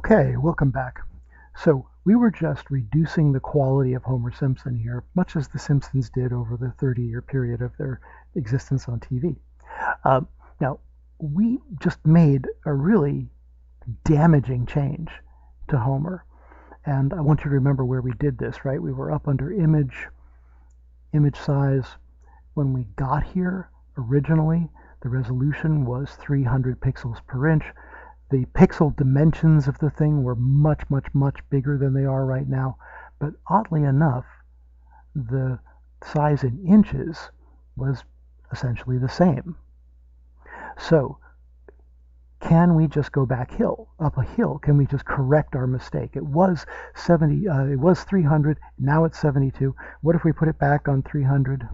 Okay, welcome back. So we were just reducing the quality of Homer Simpson here, much as the Simpsons did over the 30-year period of their existence on TV. Now, we just made a really damaging change to Homer. And I want you to remember where we did this, right? We were up under image size. When we got here, originally, the resolution was 300 pixels per inch. The pixel dimensions of the thing were much, much, much bigger than they are right now. But oddly enough, the size in inches was essentially the same. So can we just go up a hill? Can we just correct our mistake? It was 300, now it's 72. What if we put it back on 300?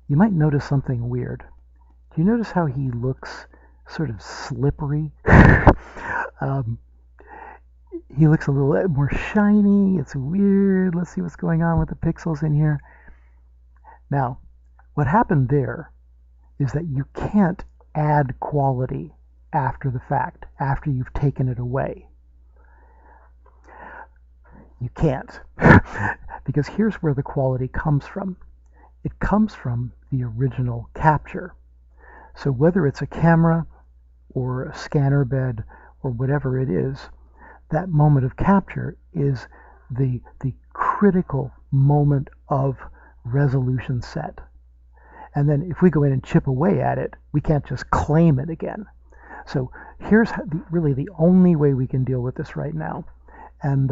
You might notice something weird. Do you notice how he looks sort of slippery? He looks a little more shiny. It's weird. Let's see what's going on with the pixels in here. Now, what happened there is that you can't add quality after the fact, after you've taken it away. You can't. Because here's where the quality comes from. It comes from the original capture. So whether it's a camera or a scanner bed or whatever it is, that moment of capture is the critical moment of resolution set. And then if we go in and chip away at it, we can't just claim it again. So here's really the only way we can deal with this right now. And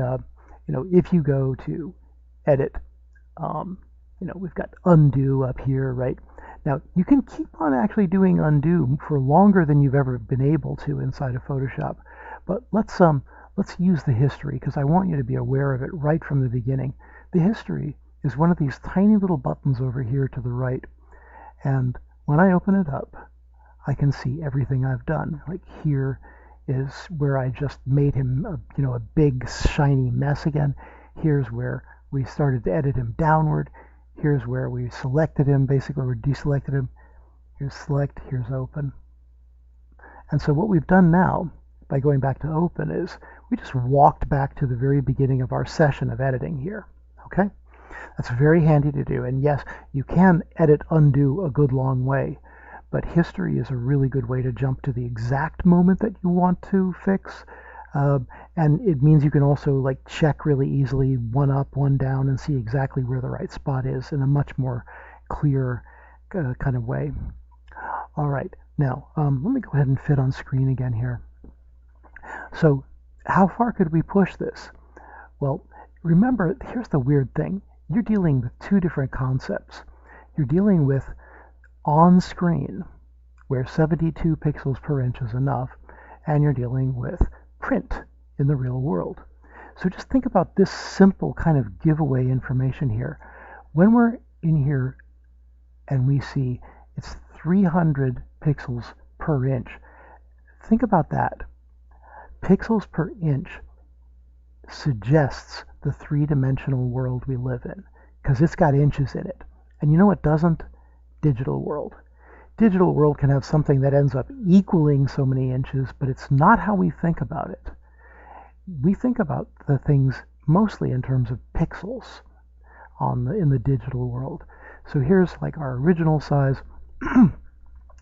if you go to edit, we've got undo up here, right? Now, you can keep on actually doing undo for longer than you've ever been able to inside of Photoshop. But let's use the history, because I want you to be aware of it right from the beginning. The history is one of these tiny little buttons over here to the right. And when I open it up, I can see everything I've done. Like here is where I just made him a big shiny mess again. Here's where we started to edit him downward. Here's where we selected him, basically we deselected him. Here's select, here's open. And so what we've done now, by going back to open, is we just walked back to the very beginning of our session of editing here, okay? That's very handy to do, and yes, you can edit undo a good long way, but history is a really good way to jump to the exact moment that you want to fix. And it means you can also check really easily, one up, one down, and see exactly where the right spot is in a much more clear kind of way. All right, now let me go ahead and fit on screen again here. So how far could we push this? Well, remember, here's the weird thing. You're dealing with two different concepts. You're dealing with on screen, where 72 pixels per inch is enough, and you're dealing with print in the real world. So just think about this simple kind of giveaway information here. When we're in here and we see it's 300 pixels per inch, think about that. Pixels per inch suggests the three-dimensional world we live in, because it's got inches in it. And you know what doesn't? Digital world. Digital world can have something that ends up equaling so many inches, but it's not how we think about it. We think about the things mostly in terms of pixels in the digital world. So here's our original size.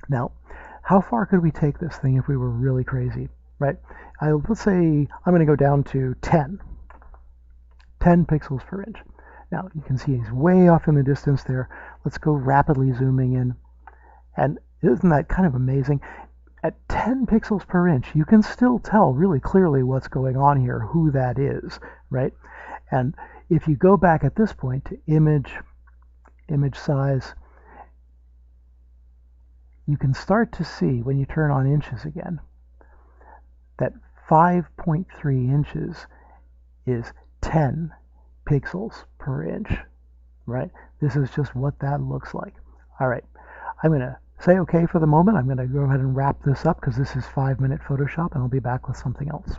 Now, how far could we take this thing if we were really crazy, right? Let's say I'm going to go down to 10 pixels per inch. Now, you can see he's way off in the distance there. Let's go rapidly zooming in. And isn't that kind of amazing? At 10 pixels per inch, you can still tell really clearly what's going on here, who that is, right? And if you go back at this point to image size, you can start to see when you turn on inches again that 5.3 inches is 10 pixels per inch, right? This is just what that looks like. All right, I'm going to say okay for the moment. I'm going to go ahead and wrap this up because this is 5-minute Photoshop, and I'll be back with something else.